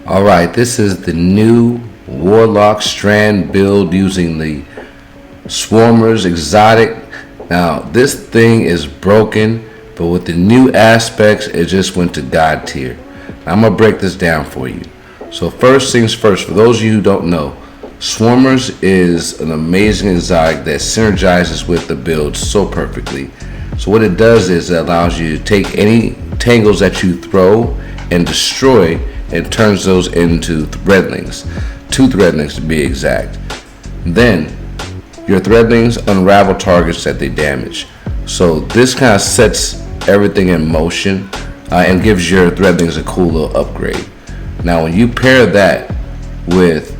Alright, this is the new Warlock Strand build using the Swarmers exotic. Now this thing is broken, but with the new aspects it just went to God tier. Now, I'm going to break this down for you. So first things first, for those of you who don't know, Swarmers is an amazing exotic that synergizes with the build so perfectly. So what it does is it allows you to take any tangles that you throw and destroy and turns those into threadlings. 2 threadlings to be exact. Then your threadlings unravel targets that they damage. So this kind of sets everything in motion and gives your threadlings a cool little upgrade. Now when you pair that with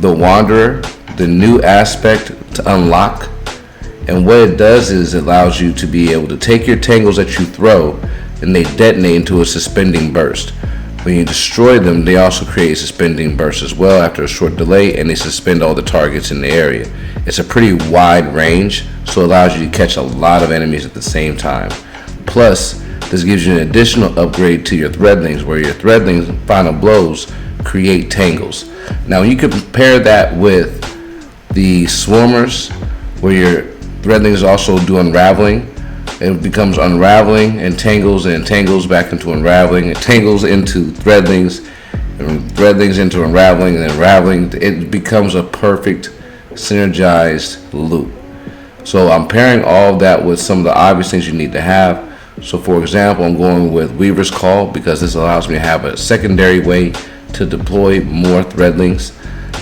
the Wanderer, the new aspect to unlock, and what it does is it allows you to be able to take your tangles that you throw and they detonate into a suspending burst. When you destroy them, they also create a suspending burst as well after a short delay, and they suspend all the targets in the area. It's a pretty wide range, so it allows you to catch a lot of enemies at the same time. Plus, this gives you an additional upgrade to your threadlings, where your threadlings final blows create tangles. Now you can compare that with the Swarmers, where your threadlings also do unraveling. It becomes unraveling and tangles back into unraveling, and tangles into threadlings, and threadlings into unraveling, and then unraveling. It becomes a perfect synergized loop. So I'm pairing all of that with some of the obvious things you need to have. So for example, I'm going with Weaver's Call because this allows me to have a secondary way to deploy more threadlings.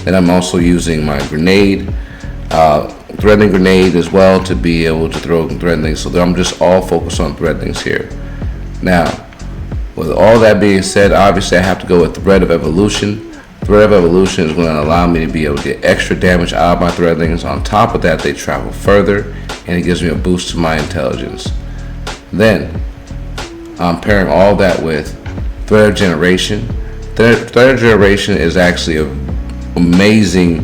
And I'm also using my grenade, threadling grenade as well, to be able to throw threadlings. So I'm just all focused on threadlings here. Now, with all that being said, obviously I have to go with Thread of Evolution. Thread of Evolution is going to allow me to be able to get extra damage out of my threadlings. On top of that, they travel further, and it gives me a boost to my intelligence. Then I'm pairing all that with Thread of Generation. Thread of Generation is actually an amazing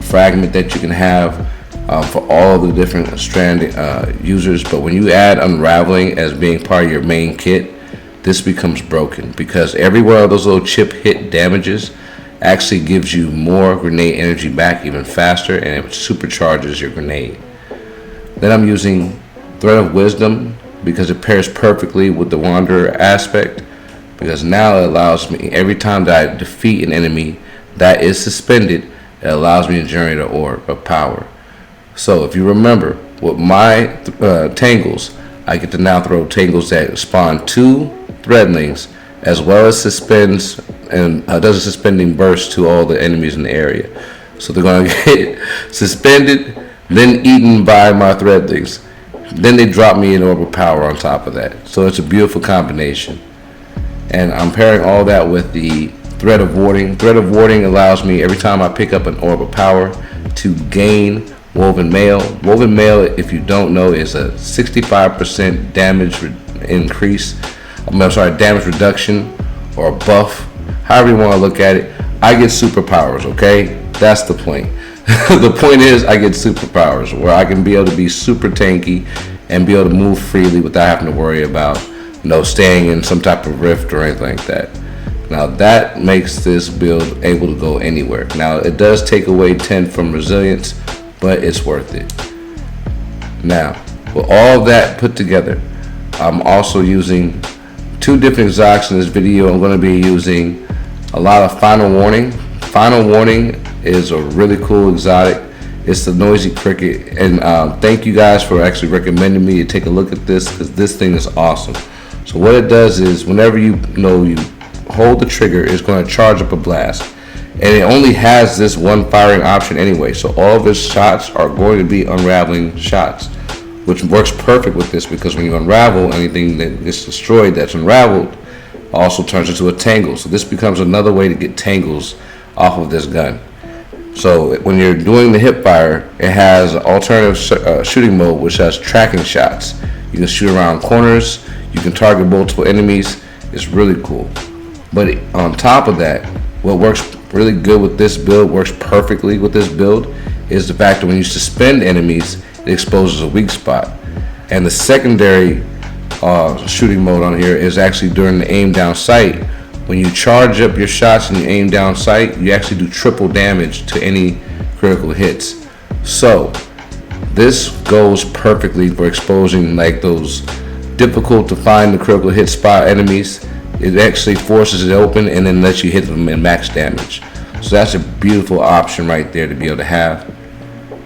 fragment that you can have for all the different strand users. But when you add unraveling as being part of your main kit, this becomes broken, because every one of those little chip hit damages actually gives you more grenade energy back even faster, and it supercharges your grenade. Then I'm using Thread of Wisdom because it pairs perfectly with the Wanderer aspect, because now it allows me, every time that I defeat an enemy that is suspended, it allows me to generate an orb of power. So if you remember, with my tangles, I get to now throw tangles that spawn 2 threadlings, as well as suspends and does a suspending burst to all the enemies in the area. So they're going to get suspended, then eaten by my threadlings. Then they drop me an orb of power on top of that. So it's a beautiful combination. And I'm pairing all that with the Thread of Warding. Thread of Warding allows me, every time I pick up an orb of power, to gain Woven Mail. Woven Mail, if you don't know, is a 65% damage increase. Damage reduction or a buff, however you want to look at it. I get superpowers, okay? That's the point. The point is I get superpowers where I can be able to be super tanky and be able to move freely without having to worry about staying in some type of rift or anything like that. Now that makes this build able to go anywhere. Now it does take away 10 from resilience, but it's worth it. Now with all that put together, I'm also using 2 different exotics in this video. I'm going to be using a lot of Final Warning. Final Warning is a really cool exotic. It's the Noisy Cricket, and thank you guys for actually recommending me to take a look at this, because this thing is awesome. So what it does is, whenever you hold the trigger, it's going to charge up a blast, and it only has this one firing option anyway, so all of its shots are going to be unraveling shots, which works perfect with this, because when you unravel, anything that gets destroyed that's unraveled also turns into a tangle. So this becomes another way to get tangles off of this gun. So when you're doing the hip fire, it has alternative shooting mode, which has tracking shots. You can shoot around corners, you can target multiple enemies. It's really cool. But on top of that, what works really good with this build, works perfectly with this build, is the fact that when you suspend enemies, it exposes a weak spot. And the secondary shooting mode on here is actually during the aim down sight, when you charge up your shots and you aim down sight, you actually do triple damage to any critical hits. So this goes perfectly for exposing like those difficult to find the critical hit spot enemies. It actually forces it open and then lets you hit them in max damage. So that's a beautiful option right there to be able to have.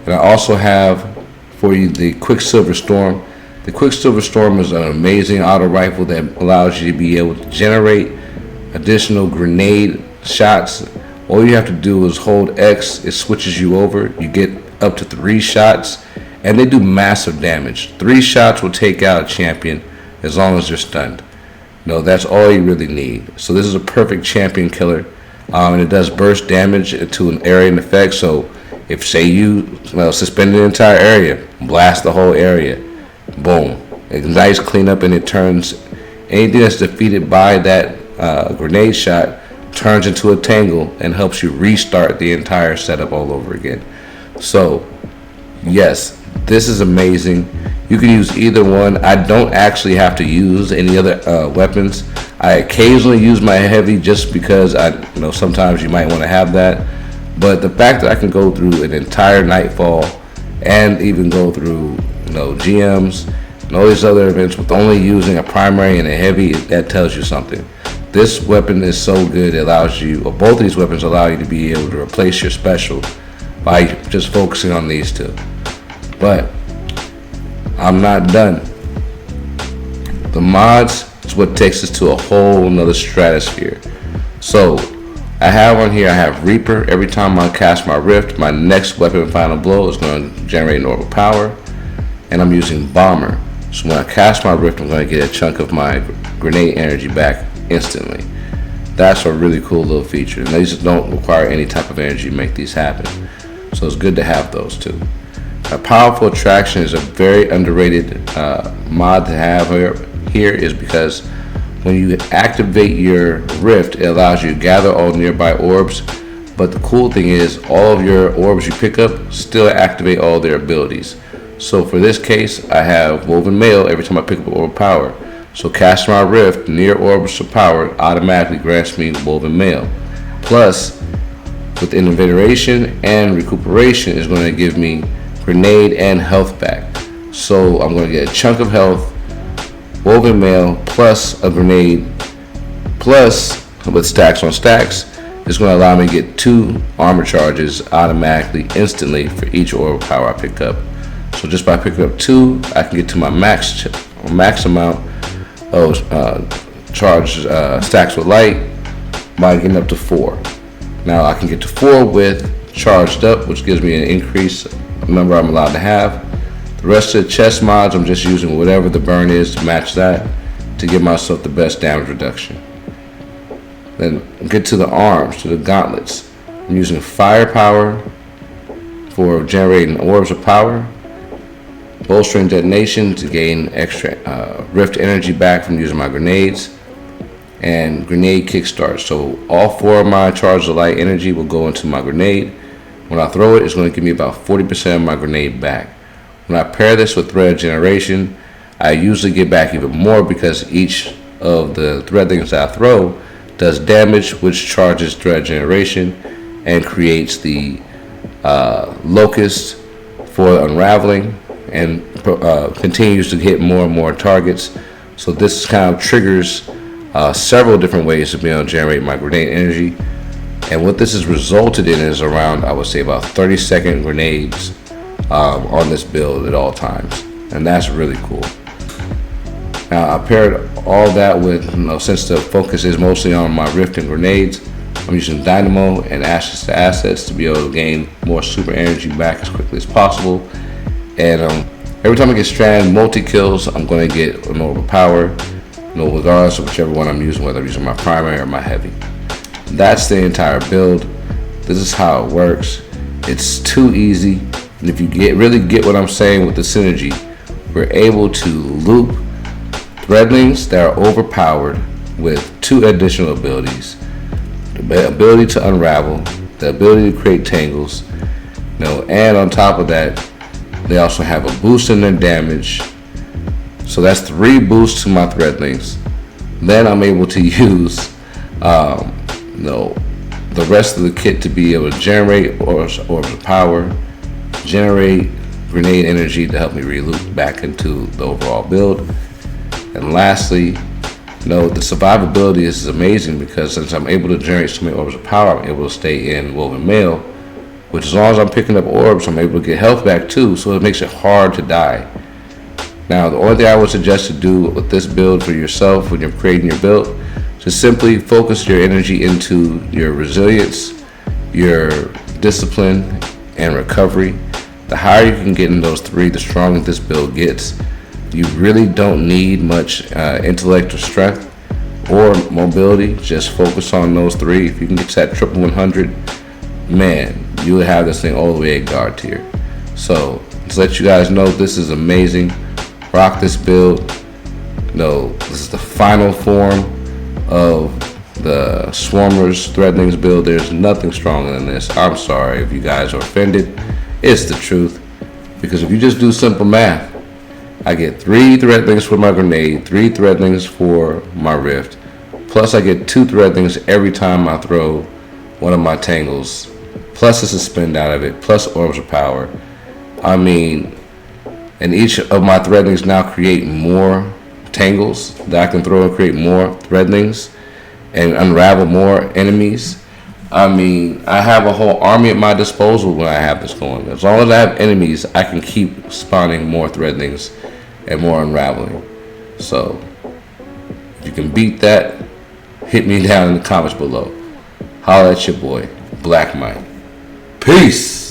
And I also have for you the Quicksilver Storm. The Quicksilver Storm is an amazing auto rifle that allows you to be able to generate additional grenade shots. All you have to do is hold X, it switches you over. You get up to 3 shots, and they do massive damage. 3 shots will take out a champion as long as they're stunned. No, that's all you really need. So this is a perfect champion killer, and it does burst damage to an area in effect. So if say you suspend the entire area, blast the whole area, boom, ignites cleanup, and it turns anything that's defeated by that grenade shot turns into a tangle and helps you restart the entire setup all over again. So yes, this is amazing. You can use either one. I don't actually have to use any other weapons. I occasionally use my heavy just because I know sometimes you might want to have that. But the fact that I can go through an entire Nightfall and even go through GMs and all these other events with only using a primary and a heavy, that tells you something. This weapon is so good, it allows you, or both of these weapons allow you to be able to replace your special by just focusing on these two. But I'm not done. The mods is what takes us to a whole nother stratosphere. So I have on here, I have Reaper. Every time I cast my Rift, my next weapon Final Blow is going to generate an Overpower. And I'm using Bomber. So when I cast my Rift, I'm going to get a chunk of my grenade energy back instantly. That's a really cool little feature. And these don't require any type of energy to make these happen. So it's good to have those too. A Powerful Attraction is a very underrated mod to have here is because when you activate your Rift, it allows you to gather all nearby orbs. But the cool thing is all of your orbs you pick up still activate all their abilities. So for this case, I have Woven Mail every time I pick up Overpowered. So casting my Rift near orbs of power automatically grants me Woven Mail. Plus, with Invigoration and Recuperation is going to give me Grenade and health back. So I'm going to get a chunk of health, Woven Mail, plus a grenade, plus with stacks on stacks. It's going to allow me to get 2 armor charges automatically, instantly for each Overpower I pick up. So just by picking up 2, I can get to my max amount of stacks with light by getting up to 4. Now I can get to 4 with charged up, which gives me an increase number I'm allowed to have. The rest of the chest mods, I'm just using whatever the burn is to match that to give myself the best damage reduction. Then get to the arms, to the gauntlets. I'm using firepower for generating orbs of power, bolstering detonation to gain extra rift energy back from using my grenades, and grenade kickstart. So all 4 of my charges of light energy will go into my grenade. When I throw it, it's going to give me about 40% of my grenade back. When I pair this with thread generation, I usually get back even more because each of the threadlings that I throw does damage, which charges thread generation and creates the locust for unraveling and continues to hit more and more targets. So this kind of triggers several different ways to be able to generate my grenade energy. And what this has resulted in is around, I would say, about 30-second grenades on this build at all times. And that's really cool. Now, I paired all that with, since the focus is mostly on my Rift and grenades, I'm using Dynamo and Ashes to Assets to be able to gain more super energy back as quickly as possible. And every time I get strand multi-kills, I'm going to get an Overpower, regardless of whichever one I'm using, whether I'm using my primary or my heavy. That's the entire build. This is how it works. It's too easy, and if you really get what I'm saying with the synergy, we're able to loop threadlings that are overpowered with 2 additional abilities: the ability to unravel, the ability to create tangles, and on top of that, they also have a boost in their damage. So that's 3 boosts to my threadlings. Then I'm able to use The rest of the kit to be able to generate orbs of power, generate grenade energy to help me reloop back into the overall build. And lastly, the survivability is amazing because since I'm able to generate so many orbs of power, I'm able to stay in woven mail, which as long as I'm picking up orbs, I'm able to get health back too, so it makes it hard to die. Now, the only thing I would suggest to do with this build for yourself when you're creating your build, just simply focus your energy into your resilience, your discipline, and recovery. The higher you can get in those three, the stronger this build gets. You really don't need much intellect or strength or mobility. Just focus on those three. If you can get to that triple 100, man, you'll have this thing all the way at guard tier. So, to let you guys know, this is amazing. Rock this build. This is the final form of the Swarmers Threadlings build. There's nothing stronger than this. I'm sorry if you guys are offended. It's the truth. Because if you just do simple math, I get 3 threadlings for my grenade, 3 threadlings for my rift, plus I get 2 threadlings every time I throw one of my tangles, plus a suspend out of it, plus orbs of power. I mean, and each of my threadlings now create more tangles that I can throw and create more threadlings and unravel more enemies. I mean, I have a whole army at my disposal when I have this going. As long as I have enemies, I can keep spawning more threadlings and more unraveling. So, if you can beat that, hit me down in the comments below. Holla at your boy, Black Mike. Peace!